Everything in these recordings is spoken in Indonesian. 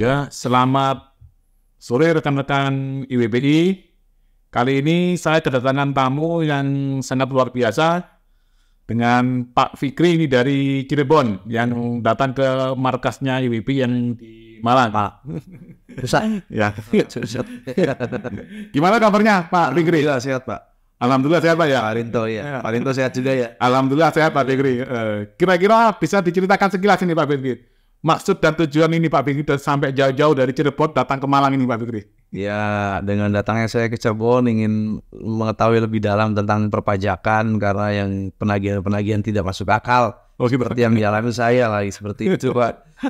Ya, selamat sore rekan-rekan IWBI. Kali ini saya kedatangan tamu yang sangat luar biasa dengan Pak Fikri ini dari Cirebon yang datang ke markasnya IWBI yang di Malang. Pak, susah. Ya. Susah. Gimana kabarnya Pak Fikri? Alhamdulillah sehat, Pak. Alhamdulillah sehat Pak ya. Pak Rinto ya. Pak Rinto sehat juga ya. Alhamdulillah sehat Pak Fikri. Kira-kira bisa diceritakan sekilas ini Pak Fikri. Maksud dan tujuan ini Pak Fikri sampai jauh-jauh dari Cirebon datang ke Malang ini Pak Fikri. Ya, dengan datangnya saya ke Cirebon ingin mengetahui lebih dalam tentang perpajakan karena yang penagihan-penagihan tidak masuk akal. Seperti yang dialami saya lah, seperti itu Pak.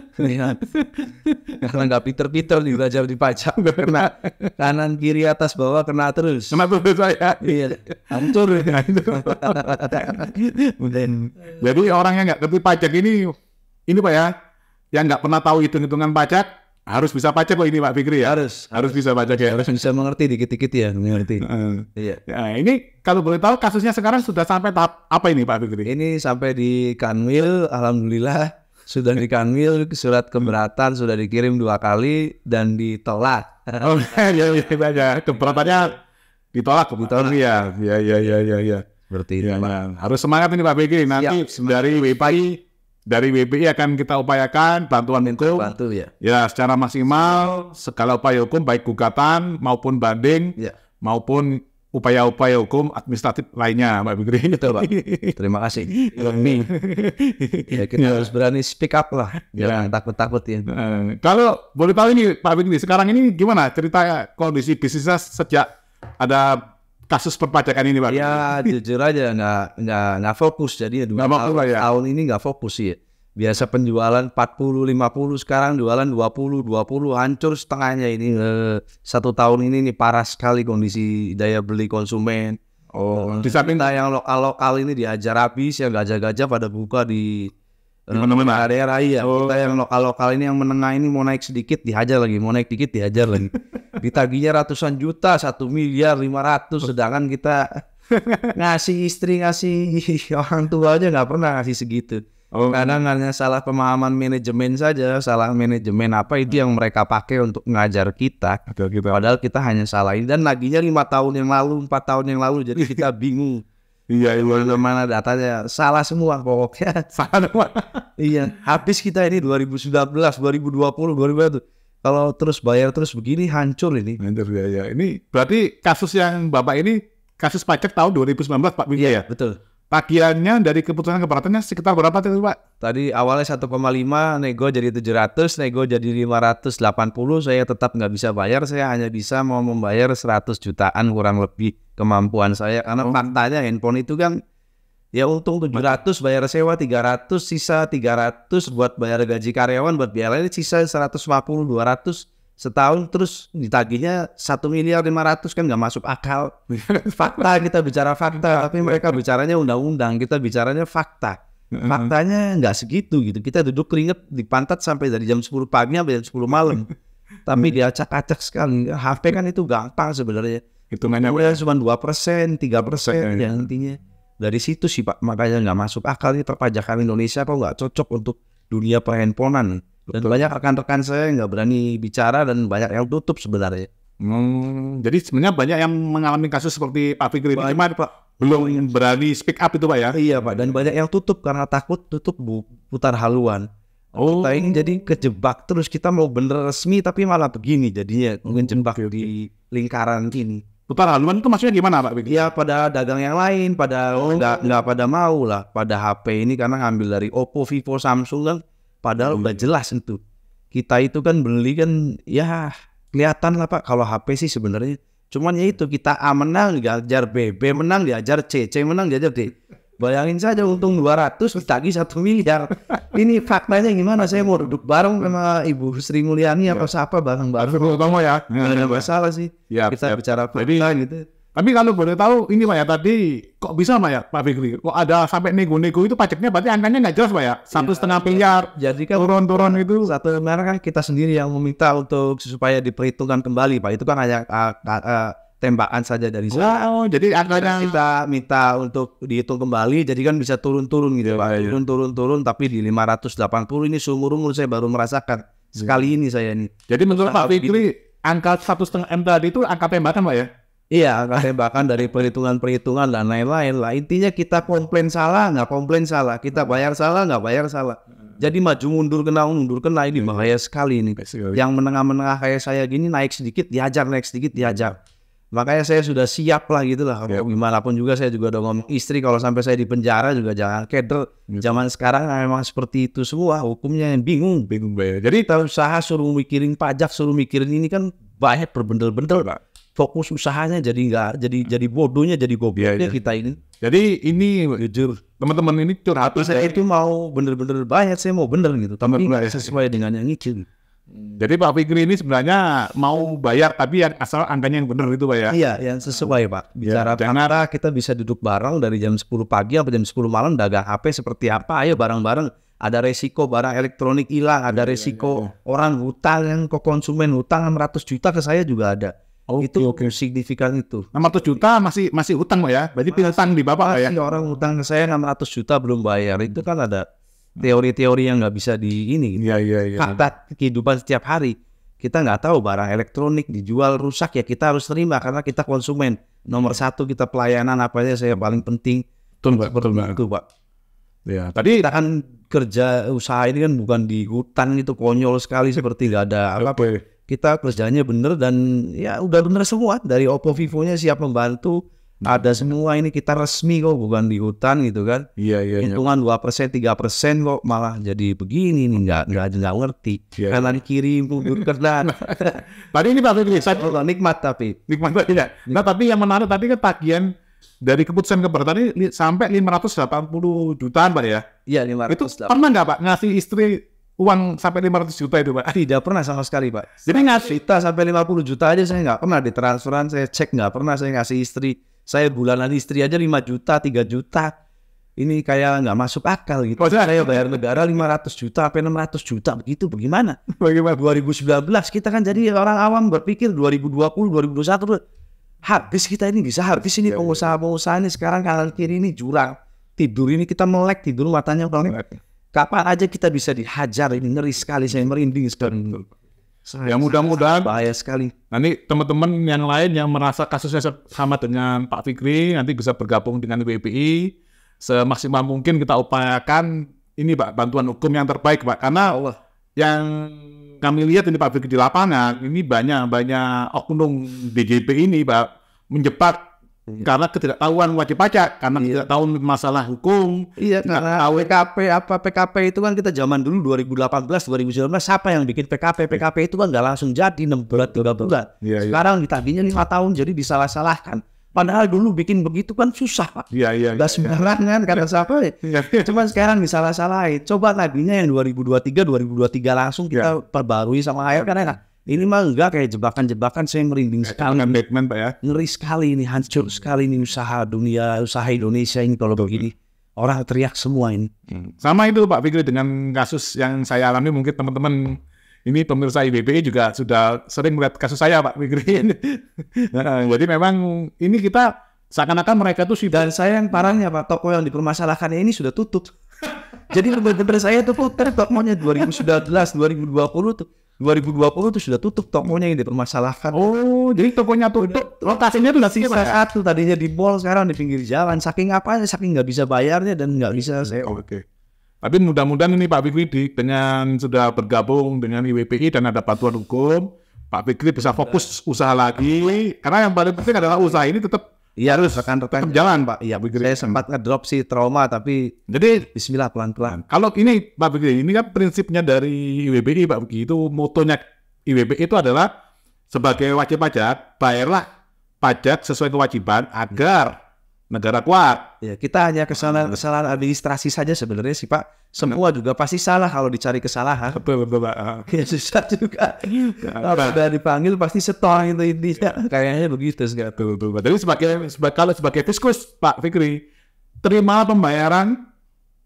Karena nggak pinter-pinter nih belajar di pajak, kena kanan kiri atas bawah kena terus. Kena terus saya. Iya, hancur. Jadi orang yang nggak ngerti pajak ini Pak ya, yang nggak pernah tahu hitung-hitungan pajak harus bisa pajak kok ini Pak Fikri ya. Harus bisa pajak ya. Harus bisa mengerti dikit-dikit ya, mengerti. Iya. Nah, ini kalau boleh tahu kasusnya sekarang sudah sampai tahap apa ini Pak Fikri? Ini sampai di Kanwil, alhamdulillah sudah di Kanwil, surat keberatan sudah dikirim 2 kali dan ditolak. Oh ya, keberatannya ditolak ya. Ya. Seperti itu. Ya. Harus semangat ini Pak Fikri. Nanti dari WBI akan kita upayakan bantuan hukum. Bantu ya. Ya, secara maksimal segala upaya hukum baik gugatan maupun banding maupun upaya-upaya hukum administratif lainnya, Pak Fikri. Betul, Pak. Terima kasih. Ya, kita harus berani speak up lah. Jangan takut-takut ya. Kalau boleh tahu ini Pak Fikri, sekarang ini gimana cerita kondisi bisnisnya sejak ada kasus perpajakan ini Pak? Ya, jujur aja nggak fokus. Jadi tahun ini nggak fokus ya. Biasa penjualan 40-50, sekarang jualan 20 hancur setengahnya ini. 1 tahun ini parah sekali kondisi daya beli konsumen. Di samping yang lokal ini dihajar habis, yang gajah-gajah pada buka di mana daerah ya. Kita yang lokal ini yang menengah ini mau naik sedikit dihajar lagi, mau naik dikit dihajar lagi. Ditagihnya ratusan juta, 1 miliar 500, sedangkan kita ngasih istri, ngasih orang tua aja nggak pernah ngasih segitu. Kadang hanya salah pemahaman manajemen saja, salah manajemen apa itu yang mereka pakai untuk ngajar kita. Padahal kita hanya salah ini dan naginya 5 tahun yang lalu, 4 tahun yang lalu, jadi kita bingung. Iya, mana datanya salah semua pokoknya. Salah semua. Iya, habis kita ini 2019, 2020, 2021. Kalau terus bayar terus begini hancur ini. Hancur ya. Ini berarti kasus yang Bapak ini kasus pajak tahun 2019 Pak Fikri ya? Betul. Tagihannya dari keputusan keberatannya sekitar berapa itu Pak? Tadi awalnya 1,5, nego jadi 700, nego jadi 580, saya tetap nggak bisa bayar, saya hanya bisa mau membayar 100 jutaan kurang lebih kemampuan saya. Karena faktanya handphone itu kan ya untung 700, bayar sewa 300, sisa 300 buat bayar gaji karyawan, buat biaya lain sisa 150, 200 setahun, terus ditagihnya 1 miliar 500 kan nggak masuk akal. Fakta, kita bicara fakta, tapi mereka bicaranya undang-undang, kita bicaranya fakta. Faktanya nggak segitu gitu. Kita duduk keringet di pantat sampai dari jam 10 pagi sampai jam 10 malam. Tapi diacak-acak sekali. HP kan itu gampang sebenarnya. Hitungannya cuma 2%, 3% ya intinya. Dari situ sih Pak, makanya nggak masuk akal ini perpajakan Indonesia kok nggak cocok untuk dunia perhandphonan. Dan banyak rekan-rekan saya nggak berani bicara dan banyak yang tutup sebenarnya. Jadi sebenarnya banyak yang mengalami kasus seperti Pak Fikri ini, cuman Pak belum berani speak up itu Pak ya? Iya Pak, dan banyak yang tutup karena takut tutup putar haluan. Kita ini jadi kejebak terus, kita mau bener resmi tapi malah begini jadinya, menjebak di lingkaran ini. Putar haluan itu maksudnya gimana Pak Fikri? Ya pada dagang yang lain, pada nggak pada mau lah, pada HP ini karena ngambil dari Oppo, Vivo, Samsung kan. Padahal udah jelas itu. Kita itu kan beli kan ya kelihatan lah Pak kalau HP sih sebenarnya. Cuman ya itu kita A menang diajar B, B menang diajar C, C menang diajar D. Bayangin saja untung 200 ditagih 1 miliar. Ini faktanya gimana? Saya mau duduk bareng sama Ibu Sri Mulyani atau siapa bareng-bareng. Ya. Nggak ada masalah sih. Kita bicara fakta gitu. Tapi kalau boleh tahu ini Pak ya, tadi kok bisa Pak ya Pak Fikri? Kok ada sampai nego-nego itu pajaknya berarti angkanya nggak jelas Pak ya? 1,5 miliar. Jadi kan turun itu. Satu miliar kan kita sendiri yang meminta untuk supaya diperhitungkan kembali Pak. Itu kan hanya tembakan saja dari saya. Jadi angkanya kita minta untuk dihitung kembali, jadi kan bisa turun-turun gitu Pak. Turun tapi di 580 ini seumur-umur saya baru merasakan sekali ini saya ini. Jadi menurut Pak Fikri, angka 1,5 M tadi itu angka tembakan Pak ya? Iya, angka tembakan dari perhitungan-perhitungan dan lain-lain lah. Intinya kita komplain salah, nggak komplain salah. Kita bayar salah, nggak bayar salah. Jadi maju mundur kena ini bahaya sekali ini. Yang menengah-menengah kayak saya gini naik sedikit dihajar, naik sedikit dihajar. Makanya saya sudah siap lah gitu lah. Gimana pun juga saya juga udah ngomong istri kalau sampai saya di penjara juga jangan keder. Zaman sekarang memang seperti itu semua, hukumnya yang bingung. Jadi kita usaha suruh mikirin pajak, suruh mikirin ini kan banyak berbendel-bendel Pak. Fokus usahanya jadi nggak jadi bodohnya jadi gobloknya kita ini. Jadi ini jujur teman-teman ini curhat. Saya itu mau bener-bener bayar, saya mau bener gitu. Tapi sesuai dengan yang itu. Jadi Pak Fikri ini sebenarnya mau bayar tapi yang asal angkanya yang benar itu Pak ya? Iya, yang sesuai Pak. Bicara fakta kita bisa duduk bareng dari jam 10 pagi sampai jam 10 malam dagang HP seperti apa, ayo bareng-bareng. Ada resiko barang elektronik hilang, ada resiko orang hutang yang ke konsumen hutang 600 juta ke saya juga ada. Itu signifikan itu. 600 juta masih hutang Pak ya? Berarti piutang di Bapak Pak ya? Orang hutang ke saya 600 juta belum bayar. Itu kan ada teori-teori yang nggak bisa di ini. Iya. Fakta kehidupan setiap hari. Kita nggak tahu barang elektronik dijual rusak ya kita harus terima karena kita konsumen. Nomor satu kita pelayanan apa aja saya paling penting. Betul Pak. Ya, tadi kita kan kerja usaha ini kan bukan di hutan itu konyol sekali seperti nggak ada apa-apa. Kita kerjanya bener dan ya udah bener semua dari Oppo Vivo-nya siap membantu. Ada semua ini kita resmi kok bukan di hutan gitu kan. Iya. Hitungan 2%, 3% kok malah jadi begini nih nggak ngerti. Kanan kiri mundur kanan. Tadi ini Pak Fikri, saya nikmat tapi. Nikmat ya. Nah tapi yang menarik tadi kan tagihan dari keputusan Gubernur tadi sampai 580 jutaan Pak ya? Iya 580. Itu pernah nggak Pak ngasih istri uang sampai 500 juta itu Pak? Tidak pernah sama sekali Pak. Jadi ngasih kita sampai 50 juta aja saya nggak pernah di transferan, saya cek nggak pernah saya ngasih istri. Saya bulanan istri aja 5 juta, 3 juta. Ini kayak nggak masuk akal gitu. Saya bayar negara 500 juta sampai 600 juta begitu bagaimana? 2019 kita kan jadi orang awam berpikir 2020, 2021 habis kita ini bisa habis ini pengusaha-pengusaha ini sekarang kanan kiri ini jurang. Tidur ini kita melek, tidur matanya melek. Kapan aja kita bisa dihajar ini ngeri sekali saya merinding sekali. Ya mudah-mudahan bahaya sekali. Nanti teman-teman yang lain yang merasa kasusnya sama dengan Pak Fikri nanti bisa bergabung dengan WBI. Semaksimal mungkin kita upayakan ini Pak bantuan hukum yang terbaik Pak. Karena yang kami lihat ini Pak Fikri di lapangan ini banyak oknum DJP ini Pak menjebak karena ketidaktahuan wajib pajak, karena tidak tahu masalah hukum. Iya, karena PKP itu kan kita zaman dulu 2018, 2019 siapa yang bikin PKP itu kan nggak langsung jadi 6 bulan, 3 bulan. Sekarang ditagihnya 5 tahun jadi disalah-salahkan. Padahal dulu bikin begitu kan susah Pak. Nggak sembarangan kata siapa ya. Cuman sekarang disalah-salahin. Coba tagihnya yang 2023 langsung kita perbarui sama air kan enak. Ini mah enggak kayak jebakan-jebakan saya merinding sekali. Batman Pak ya. Ngeri sekali ini, hancur sekali ini usaha Indonesia ini kalau begini. Orang teriak semua ini. Sama itu Pak Fikri dengan kasus yang saya alami mungkin teman-teman ini pemirsa IBBI juga sudah sering melihat kasus saya Pak Fikri. Jadi memang ini kita seakan-akan mereka tuh dan saya yang parahnya Pak, toko yang dipermasalahkan ini sudah tutup. Jadi benar-benar saya tuh putar tokonya 2019, 2020 tuh. 2020 tuh sudah tutup tokonya yang dipermasalahkan. Oh, jadi tokonya tutup. Lokasinya tuh sisa satu tadinya di mall sekarang di pinggir jalan. Saking apanya, saking nggak bisa bayarnya dan nggak bisa saya. Oke. Tapi mudah-mudahan ini Pak Fikri dengan sudah bergabung dengan IWPI dan ada bantuan hukum, Pak Fikri bisa fokus usaha lagi. Karena yang paling penting adalah usaha ini tetap harus tetap jalan Pak. Iya, saya sempat ngedrop sih trauma tapi jadi bismillah pelan-pelan. Kalau ini Pak Fikri, ini kan prinsipnya dari IWBI Pak Fikri, itu motonya IWBI itu adalah sebagai wajib pajak, bayarlah pajak sesuai kewajiban agar negara kuat. Ya, kita hanya kesalahan administrasi saja sebenarnya sih Pak. Semua juga pasti salah kalau dicari kesalahan. Betul Pak. Ya susah juga. Kalau udah dipanggil pasti setor itu intinya. Kayaknya begitu sekarang. Betul. Jadi sebagai fiskus Pak Fikri, terima pembayaran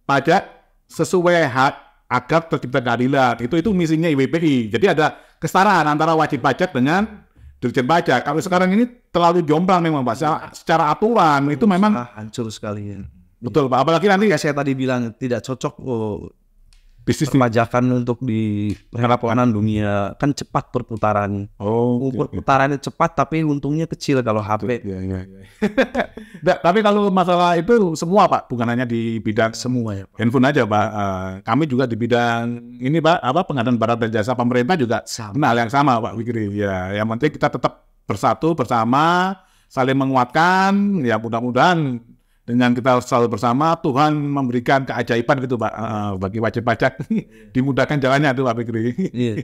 pajak sesuai hak agar tercipta keadilan. Itu misinya IWPI. Jadi ada kesetaraan antara wajib pajak dengan Dirjen Pajak. Kalau sekarang ini terlalu jomplang memang Pak. Secara aturan itu memang hancur sekali ya. Betul Pak. Apalagi nanti saya tadi bilang tidak cocok. bisnis perpajakan untuk di perlaporan dunia kan cepat perputarannya. Perputarannya cepat tapi untungnya kecil kalau HP. Iya. Tapi kalau masalah itu semua Pak, bukan hanya di bidang Semua ya, Pak. handphone aja Pak. Kami juga di bidang ini Pak, pengadaan barang dan jasa pemerintah juga hal yang sama Pak Fikri. Ya, yang penting kita tetap bersatu bersama, saling menguatkan. Ya mudah-mudahan dengan kita selalu bersama, Tuhan memberikan keajaiban gitu Pak, bagi wajib pajak dimudahkan jalannya tuh Pak Fikri. Iya.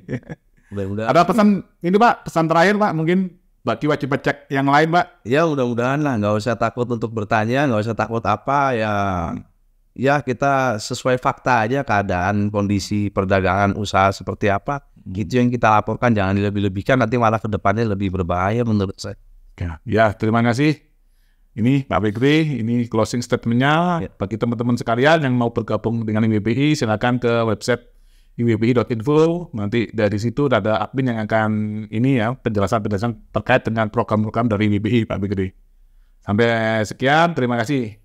Mudah-mudahan. Ada pesan ini Pak, pesan terakhir Pak mungkin bagi wajib pajak yang lain Pak? Ya mudah-mudahan lah, nggak usah takut untuk bertanya, nggak usah takut apa ya. Ya kita sesuai fakta aja keadaan kondisi perdagangan usaha seperti apa. Gitu yang kita laporkan, jangan dilebih-lebihkan, nanti malah ke depannya lebih berbahaya menurut saya. Ya, terima kasih. Ini Pak Fikri, ini closing statement-nya. Bagi teman-teman sekalian yang mau bergabung dengan IWBI, silakan ke website iwbi.info. Nanti dari situ ada admin yang akan ini ya, penjelasan terkait dengan program-program dari IWBI, Pak Fikri. Sampai sekian, terima kasih.